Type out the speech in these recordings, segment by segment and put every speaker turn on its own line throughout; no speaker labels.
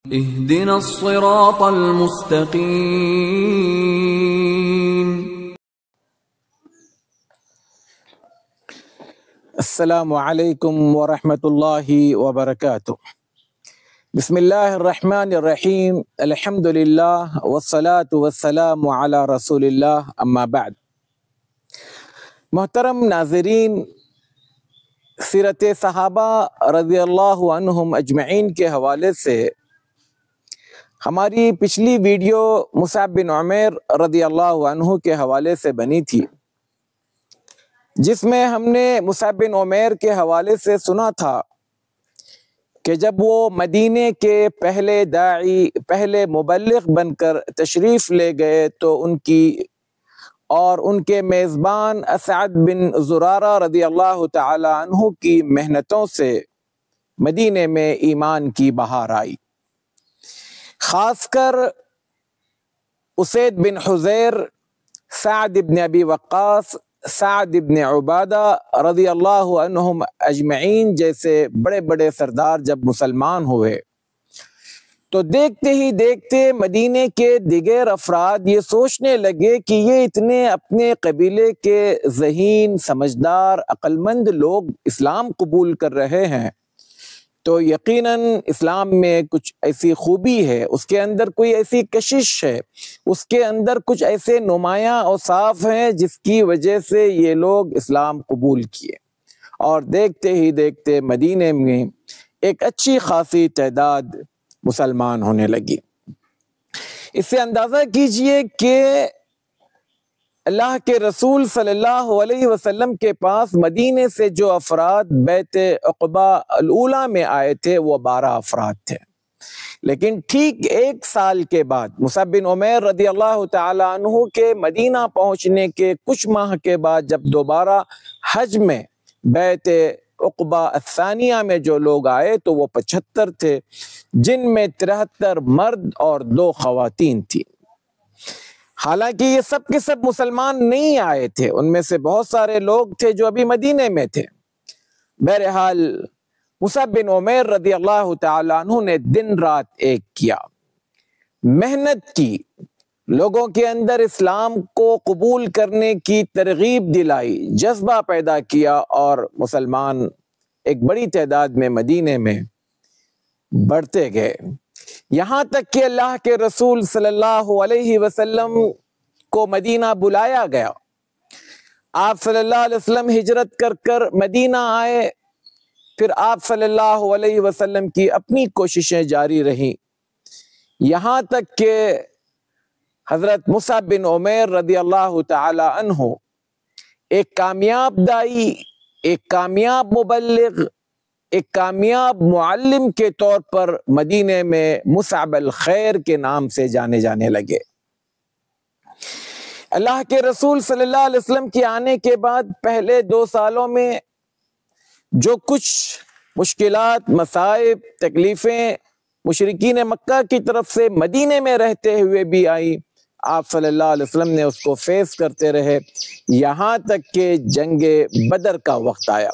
اهدنا الصراط المستقيم.
السلام علیکم ورحمۃ اللہ وبرکاتہ. بسم اللہ الرحمن الرحیم. الحمد للہ والصلاة والسلام علی رسول اللہ، اما بعد. محترم ناظرین، سیرت صحابہ رضی اللہ عنہم اجمعین کے حوالے سے ہماری پچھلی ویڈیو مصعب بن عمیر رضی اللہ عنہ کے حوالے سے بنی تھی، جس میں ہم نے مصعب بن عمیر کے حوالے سے سنا تھا کہ جب وہ مدینے کے پہلے داعی، پہلے مبلغ بن کر تشریف لے گئے تو ان کی اور ان کے میزبان اسعد بن زرارہ رضی اللہ تعالی عنہ کی محنتوں سے مدینے میں ایمان کی بہار آئی. خاص کر اسید بن حضیر، سعد بن ابی وقاص، سعد بن عبادہ رضی اللہ عنہم اجمعین جیسے بڑے بڑے سردار جب مسلمان ہوئے تو دیکھتے ہی دیکھتے مدینے کے دیگر افراد یہ سوچنے لگے کہ یہ اتنے اپنے قبیلے کے ذہین، سمجھدار، عقل مند لوگ اسلام قبول کر رہے ہیں تو یقیناً اسلام میں کچھ ایسی خوبی ہے، اس کے اندر کوئی ایسی کشش ہے، اس کے اندر کچھ ایسے نمایاں اوصاف ہیں جس کی وجہ سے یہ لوگ اسلام قبول کیے. اور دیکھتے ہی دیکھتے مدینے میں ایک اچھی خاصی تعداد مسلمان ہونے لگی. اس سے اندازہ کیجئے کہ اللہ کے رسول صلی اللہ علیہ وسلم کے پاس مدینے سے جو افراد بیعت عقبہ الاولیٰ میں آئے تھے وہ 12 افراد تھے. لیکن ٹھیک 1 سال کے بعد مصعب بن عمیر رضی اللہ تعالی عنہ کے مدینہ پہنچنے کے کچھ ماہ کے بعد جب دوبارہ حج میں بیعت عقبہ الثانیہ میں جو لوگ آئے تو وہ 75 تھے، جن میں 73 مرد اور 2 خواتین تھیں. حالانکہ یہ سب کے سب مسلمان نہیں آئے تھے، ان میں سے بہت سارے لوگ تھے جو ابھی مدینے میں تھے. بہرحال مصعب بن عمیر رضی اللہ تعالی عنہ نے دن رات ایک کیا، محنت کی، لوگوں کے اندر اسلام کو قبول کرنے کی ترغیب دلائی، جذبہ پیدا کیا اور مسلمان ایک بڑی تعداد میں مدینے میں بڑھتے گئے. یہاں تک کہ اللہ کے رسول صلی اللہ علیہ وسلم کو مدینہ بلایا گیا. آپ صلی اللہ علیہ وسلم ہجرت کر کر مدینہ آئے، پھر آپ صلی اللہ علیہ وسلم کی اپنی کوششیں جاری رہیں، یہاں تک کہ حضرت مصعب بن عمیر رضی اللہ تعالی عنہ ایک کامیاب دائی، ایک کامیاب مبلغ، ایک کامیاب معلم کے طور پر مدینے میں مصعب الخیر کے نام سے جانے جانے لگے. اللہ کے رسول صلی اللہ علیہ وسلم کے آنے کے بعد پہلے 2 سالوں میں جو کچھ مشکلات، مصائب، تکلیفیں مشرکین مکہ کی طرف سے مدینے میں رہتے ہوئے بھی آئی، آپ صلی اللہ علیہ وسلم نے اس کو فیس کرتے رہے، یہاں تک کہ جنگ بدر کا وقت آیا.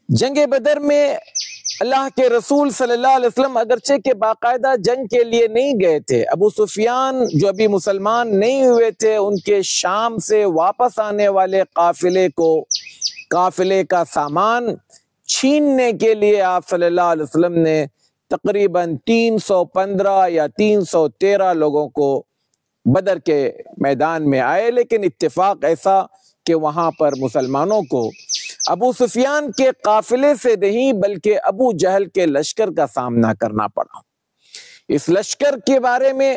جنگ بدر میں اللہ کے رسول صلی اللہ علیہ وسلم اگرچہ کہ باقاعدہ جنگ کے لیے نہیں گئے تھے، ابو سفیان جو ابھی مسلمان نہیں ہوئے تھے ان کے شام سے واپس آنے والے قافلے کا سامان چھیننے کے لیے آپ صلی اللہ علیہ وسلم نے تقریباً 315 یا 313 لوگوں کو بدر کے میدان میں آئے. لیکن اتفاق ایسا کہ وہاں پر مسلمانوں کو ابو سفیان کے قافلے سے نہیں بلکہ ابو جہل کے لشکر کا سامنا کرنا پڑا. اس لشکر کے بارے میں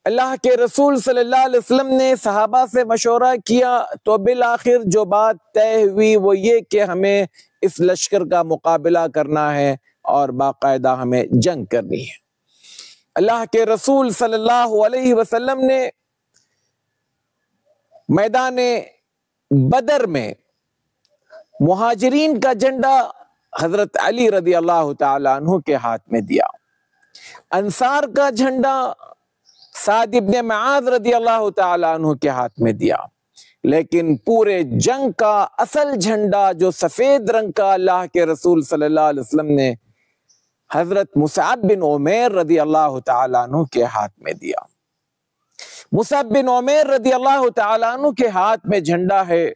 اللہ کے رسول صلی اللہ علیہ وسلم نے صحابہ سے مشورہ کیا تو بالآخر جو بات طے ہوئی وہ یہ کہ ہمیں اس لشکر کا مقابلہ کرنا ہے اور باقاعدہ ہمیں جنگ کرنی ہے. اللہ کے رسول صلی اللہ علیہ وسلم نے میدان بدر میں مہاجرین کا جھنڈا حضرت علی رضی اللہ تعالی عنہ کے ہاتھ میں دیا، انصار کا جھنڈا سعد بن معاذ رضی اللہ تعالی عنہ کے ہاتھ میں دیا. لیکن پورے جنگ کا اصل جھنڈا جو سفید رنگ کا اللہ کے رسول صلی اللہ علیہ وسلم نے حضرت مصعب بن عمیر رضی اللہ تعالیٰ عنہ کے ہاتھ میں دیا۔ مصعب بن عمیر رضی اللہ تعالیٰ عنہ کے ہاتھ میں جھنڈا ہے،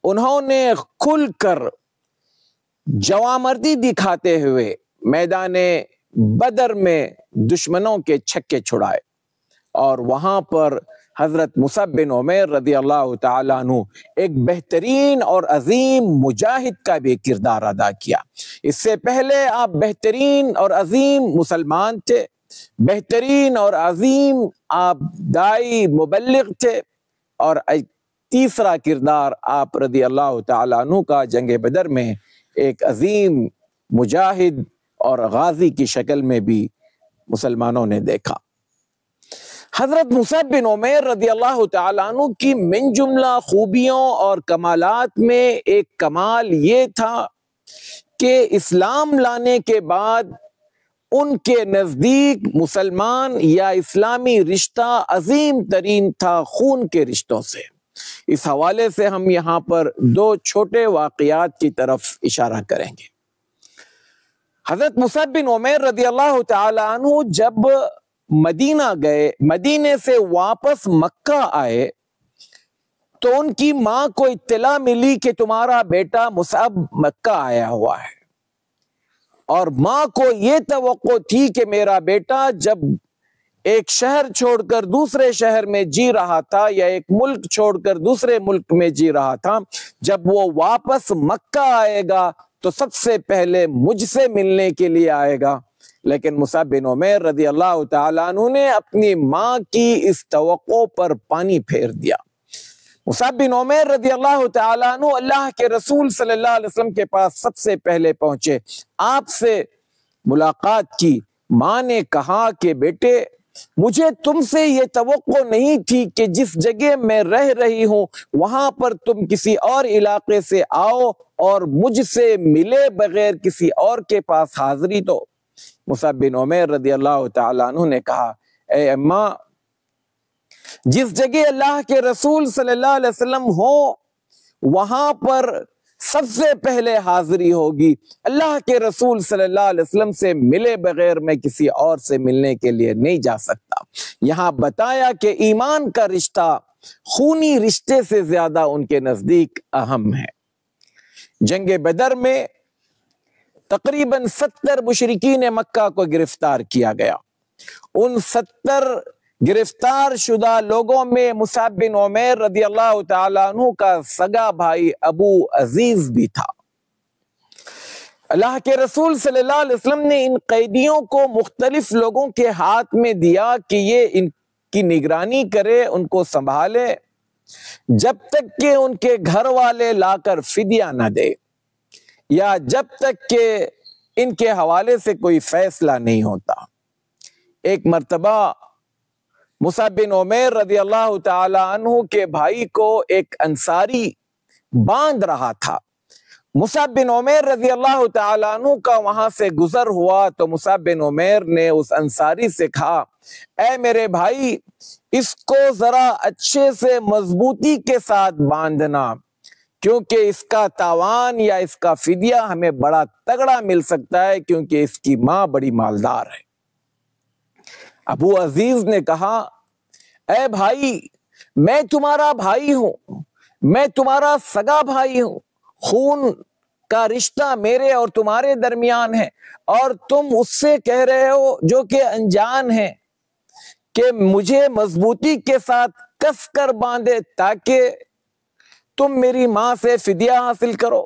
انہوں نے کھل کر جوامردی دکھاتے ہوئے میدان بدر میں دشمنوں کے چھکے چھڑائے، اور وہاں پر حضرت مصعب بن عمیر رضی اللہ تعالیٰ عنہ ایک بہترین اور عظیم مجاہد کا بھی کردار ادا کیا۔ اس سے پہلے آپ بہترین اور عظیم مسلمان تھے، بہترین اور عظیم آپ دائی مبلغ تھے، اور تیسرا کردار آپ رضی اللہ تعالیٰ عنہ کا جنگ بدر میں ایک عظیم مجاہد اور غازی کی شکل میں بھی مسلمانوں نے دیکھا۔ حضرت مصعب بن عمیر رضی اللہ تعالیٰ عنہ کی من جملہ خوبیوں اور کمالات میں ایک کمال یہ تھا کہ اسلام لانے کے بعد ان کے نزدیک مسلمان یا اسلامی رشتہ عظیم ترین تھا خون کے رشتوں سے۔ اس حوالے سے ہم یہاں پر دو چھوٹے واقعات کی طرف اشارہ کریں گے۔ حضرت مصعب بن عمیر رضی اللہ تعالیٰ عنہ جب مدینہ گئے، مدینے سے واپس مکہ آئے، تو ان کی ماں کو اطلاع ملی کہ تمہارا بیٹا مصعب مکہ آیا ہوا ہے، اور ماں کو یہ توقع تھی کہ میرا بیٹا جب ایک شہر چھوڑ کر دوسرے شہر میں جی رہا تھا یا ایک ملک چھوڑ کر دوسرے ملک میں جی رہا تھا، جب وہ واپس مکہ آئے گا تو سب سے پہلے مجھ سے ملنے کے لیے آئے گا۔ لیکن مصعب بن عمیر رضی اللہ تعالیٰ عنہ نے اپنی ماں کی اس توقع پر پانی پھیر دیا۔ مصعب بن عمیر رضی اللہ تعالیٰ عنہ اللہ کے رسول صلی اللہ علیہ وسلم کے پاس سب سے پہلے پہنچے، آپ سے ملاقات کی۔ ماں نے کہا کہ بیٹے، مجھے تم سے یہ توقع نہیں تھی کہ جس جگہ میں رہ رہی ہوں وہاں پر تم کسی اور علاقے سے آؤ اور مجھ سے ملے بغیر کسی اور کے پاس حاضری دو۔ مصعب بن عمیر رضی اللہ تعالیٰ عنہ نے کہا، اے اماں، جس جگہ اللہ کے رسول صلی اللہ علیہ وسلم ہو وہاں پر سب سے پہلے حاضری ہوگی۔ اللہ کے رسول صلی اللہ علیہ وسلم سے ملے بغیر میں کسی اور سے ملنے کے لیے نہیں جا سکتا۔ یہاں بتایا کہ ایمان کا رشتہ خونی رشتے سے زیادہ ان کے نزدیک اہم ہے۔ جنگ بدر میں تقریباً 70 مشرکین مکہ کو گرفتار کیا گیا۔ ان 70 گرفتار شدہ لوگوں میں مصعب بن عمیر رضی اللہ تعالیٰ عنہ کا سگا بھائی ابو عزیز بھی تھا۔ اللہ کے رسول صلی اللہ علیہ وسلم نے ان قیدیوں کو مختلف لوگوں کے ہاتھ میں دیا کہ یہ ان کی نگرانی کرے، ان کو سنبھالے، جب تک کہ ان کے گھر والے لا کر فدیہ نہ دے، یا جب تک کہ ان کے حوالے سے کوئی فیصلہ نہیں ہوتا۔ ایک مرتبہ مصعب بن عمیر رضی اللہ تعالی عنہ کے بھائی کو ایک انصاری باندھ رہا تھا۔ مصعب بن عمیر رضی اللہ تعالی عنہ کا وہاں سے گزر ہوا تو مصعب بن عمیر نے اس انصاری سے کہا، اے میرے بھائی، اس کو ذرا اچھے سے مضبوطی کے ساتھ باندھنا، کیونکہ اس کا تاوان یا اس کا فدیہ ہمیں بڑا تگڑا مل سکتا ہے، کیونکہ اس کی ماں بڑی مالدار ہے۔ ابو عزیز نے کہا، اے بھائی، میں تمہارا بھائی ہوں، میں تمہارا سگا بھائی ہوں، خون کا رشتہ میرے اور تمہارے درمیان ہے، اور تم اس سے کہہ رہے ہو جو کہ انجان ہے کہ مجھے مضبوطی کے ساتھ کس کر باندھے تاکہ تم میری ماں سے فدیہ حاصل کرو۔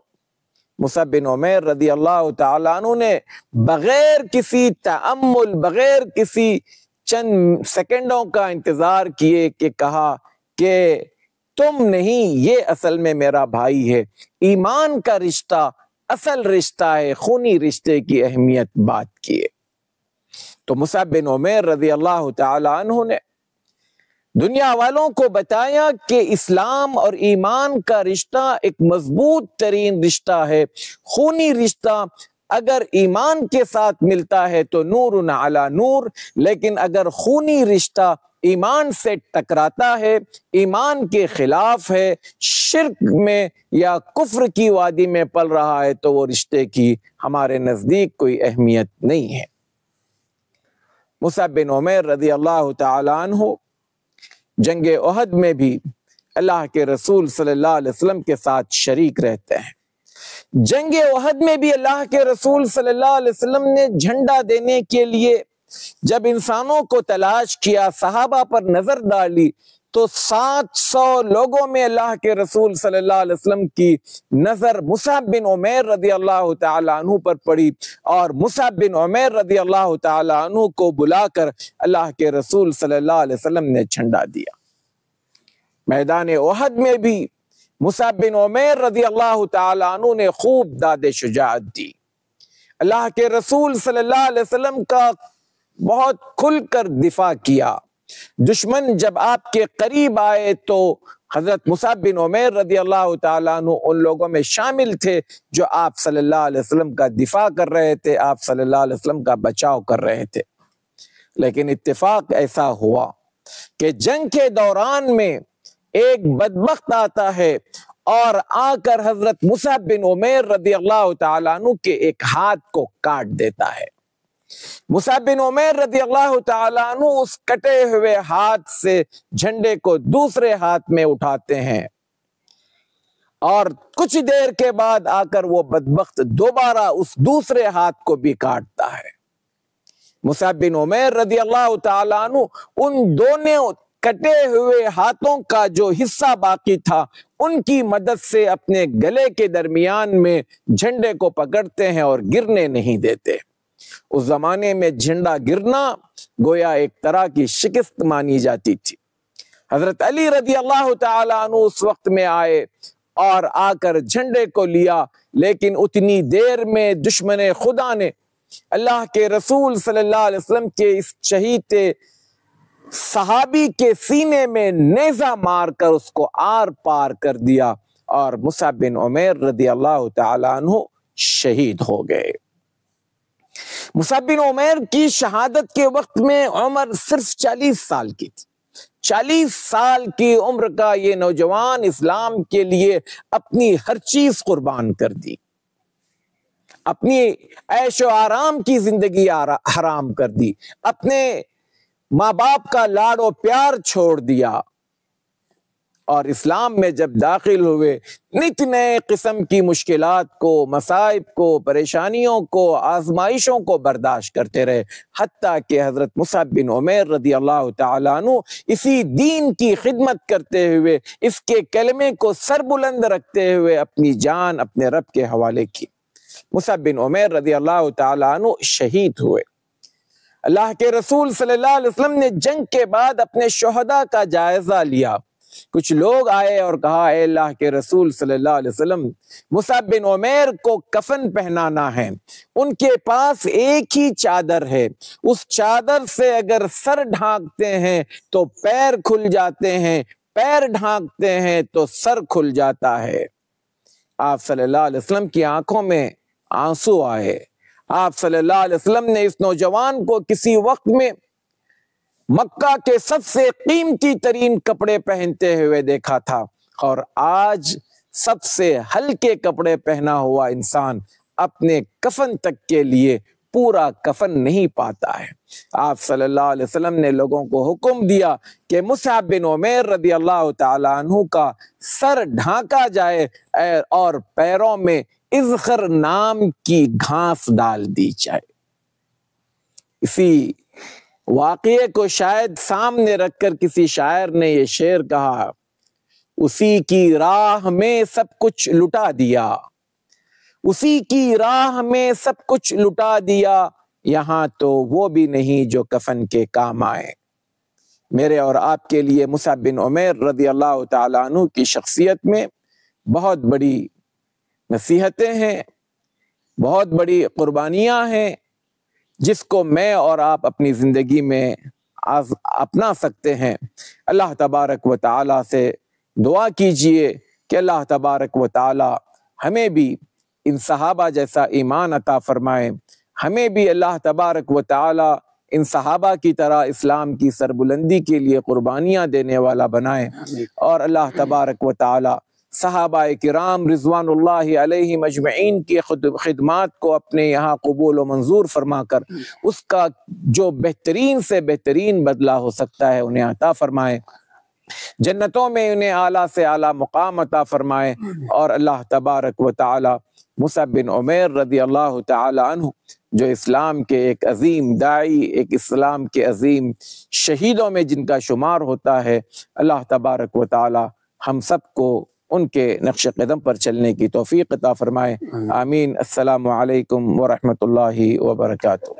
مصعب بن عمیر رضی اللہ تعالیٰ عنہ نے بغیر کسی تأمل، بغیر کسی چند سیکنڈوں کا انتظار کیے کہ کہا کہ تم نہیں، یہ اصل میں میرا بھائی ہے۔ ایمان کا رشتہ اصل رشتہ ہے، خونی رشتے کی اہمیت بات کیے تو مصعب بن عمیر رضی اللہ تعالی عنہ نے دنیا والوں کو بتایا کہ اسلام اور ایمان کا رشتہ ایک مضبوط ترین رشتہ ہے، خونی رشتہ، اگر ایمان کے ساتھ ملتا ہے تو نور علی نور، لیکن اگر خونی رشتہ ایمان سے ٹکراتا ہے، ایمان کے خلاف ہے، شرک میں یا کفر کی وادی میں پل رہا ہے، تو وہ رشتے کی ہمارے نزدیک کوئی اہمیت نہیں ہے۔ مصعب بن عمیر رضی اللہ تعالی عنہ جنگ احد میں بھی اللہ کے رسول صلی اللہ علیہ وسلم کے ساتھ شریک رہتے ہیں۔ جنگ احد میں بھی اللہ کے رسول صلی اللہ علیہ وسلم نے جھنڈا دینے کے لیے جب انسانوں کو تلاش کیا، صحابہ پر نظر ڈالی، تو 700 لوگوں میں اللہ کے رسول صلی اللہ علیہ وسلم کی نظر مصعب بن عمیر رضی اللہ تعالی عنہ پر پڑی، اور مصعب بن عمیر رضی اللہ تعالی عنہ کو بلا کر اللہ کے رسول صلی اللہ علیہ وسلم نے جھنڈا دیا۔ میدان احد میں بھی مصعب بن عمیر رضی اللہ تعالی عنہ نے خوب داد شجاعت دی، اللہ کے رسول صلی اللہ علیہ وسلم کا بہت کھل کر دفاع کیا۔ دشمن جب آپ کے قریب آئے تو حضرت مصعب بن عمیر رضی اللہ تعالیٰ عنہ ان لوگوں میں شامل تھے جو آپ صلی اللہ علیہ وسلم کا دفاع کر رہے تھے، آپ صلی اللہ علیہ وسلم کا بچاؤ کر رہے تھے۔ لیکن اتفاق ایسا ہوا کہ جنگ کے دوران میں ایک بدبخت آتا ہے اور آ کر حضرت مصعب بن عمیر رضی اللہ تعالیٰ عنہ کے ایک ہاتھ کو کاٹ دیتا ہے۔ مصعب بن عمیر رضی اللہ تعالیٰ عنہ اس کٹے ہوئے ہاتھ سے جھنڈے کو دوسرے ہاتھ میں اٹھاتے ہیں، اور کچھ دیر کے بعد آ کر وہ بدبخت دوبارہ اس دوسرے ہاتھ کو بھی کاٹتا ہے۔ مصعب بن عمیر رضی اللہ تعالیٰ عنہ ان دونوں کٹے ہوئے ہاتھوں کا جو حصہ باقی تھا ان کی مدد سے اپنے گلے کے درمیان میں جھنڈے کو پکڑتے ہیں اور گرنے نہیں دیتے۔ اس زمانے میں جھنڈا گرنا گویا ایک طرح کی شکست مانی جاتی تھی۔ حضرت علی رضی اللہ تعالی عنہ اس وقت میں آئے اور آ کر جھنڈے کو لیا، لیکن اتنی دیر میں دشمن خدا نے اللہ کے رسول صلی اللہ علیہ وسلم کے اس شہید صحابی کے سینے میں نیزہ مار کر اس کو آر پار کر دیا، اور مصعب بن عمیر رضی اللہ تعالی عنہ شہید ہو گئے۔ مصعب بن عمیر کی شہادت کے وقت میں عمر صرف 40 سال کی تھی۔ 40 سال کی عمر کا یہ نوجوان اسلام کے لیے اپنی ہر چیز قربان کر دی، اپنی عیش و آرام کی زندگی حرام کر دی، اپنے ماں باپ کا لاڈ و پیار چھوڑ دیا، اور اسلام میں جب داخل ہوئے نت نئے قسم کی مشکلات کو، مصائب کو، پریشانیوں کو، آزمائشوں کو برداشت کرتے رہے، حتیٰ کہ حضرت مصعب بن عمیر رضی اللہ تعالیٰ عنہ اسی دین کی خدمت کرتے ہوئے، اس کے کلمے کو سر بلند رکھتے ہوئے اپنی جان اپنے رب کے حوالے کی۔ مصعب بن عمیر رضی اللہ تعالیٰ عنہ شہید ہوئے۔ اللہ کے رسول صلی اللہ علیہ وسلم نے جنگ کے بعد اپنے شہداء کا جائزہ لیا۔ کچھ لوگ آئے اور کہا، اے اللہ کے رسول صلی اللہ علیہ وسلم، مصعب بن عمیر کو کفن پہنانا ہے، ان کے پاس ایک ہی چادر ہے، اس چادر سے اگر سر ڈھانکتے ہیں تو پیر کھل جاتے ہیں، پیر ڈھانکتے ہیں تو سر کھل جاتا ہے۔ آپ صلی اللہ علیہ وسلم کی آنکھوں میں آنسو آئے۔ آپ صلی اللہ علیہ وسلم نے اس نوجوان کو کسی وقت میں مکہ کے سب سے قیمتی ترین کپڑے پہنتے ہوئے دیکھا تھا، اور آج سب سے ہلکے کپڑے پہنا ہوا انسان اپنے کفن تک کے لیے پورا کفن نہیں پاتا ہے۔ آپ صلی اللہ علیہ وسلم نے لوگوں کو حکم دیا کہ مصعب بن عمیر رضی اللہ تعالی عنہ کا سر ڈھانکا جائے اور پیروں میں اذخر نام کی گھاس ڈال دی جائے۔ اسی واقعے کو شاید سامنے رکھ کر کسی شاعر نے یہ شعر کہا، اسی کی راہ میں سب کچھ لٹا دیا، اسی کی راہ میں سب کچھ لٹا دیا، یہاں تو وہ بھی نہیں جو کفن کے کام آئے۔ میرے اور آپ کے لیے مصعب بن عمیر رضی اللہ تعالیٰ عنہ کی شخصیت میں بہت بڑی نصیحتیں ہیں، بہت بڑی قربانیاں ہیں، جس کو میں اور آپ اپنی زندگی میں اپنا سکتے ہیں۔ اللہ تبارک و تعالیٰ سے دعا کیجئے کہ اللہ تبارک و تعالیٰ ہمیں بھی ان صحابہ جیسا ایمان عطا فرمائے، ہمیں بھی اللہ تبارک و تعالی ان صحابہ کی طرح اسلام کی سربلندی کے لیے قربانیاں دینے والا بنائے، اور اللہ تبارک و تعالی صحابہ کرام رضوان اللہ علیہم اجمعین کی خدمات کو اپنے یہاں قبول و منظور فرما کر اس کا جو بہترین سے بہترین بدلہ ہو سکتا ہے انہیں عطا فرمائے، جنتوں میں انہیں اعلیٰ سے اعلیٰ مقام عطا فرمائے، اور اللہ تبارک و تعالی مصعب بن عمیر رضی اللہ تعالی عنہ جو اسلام کے ایک عظیم داعی، ایک اسلام کے عظیم شہیدوں میں جن کا شمار ہوتا ہے، اللہ تبارک و تعالی ہم سب کو ان کے نقش قدم پر چلنے کی توفیق عطا فرمائے، آمین۔ السلام علیکم ورحمۃ اللہ وبرکاتہ۔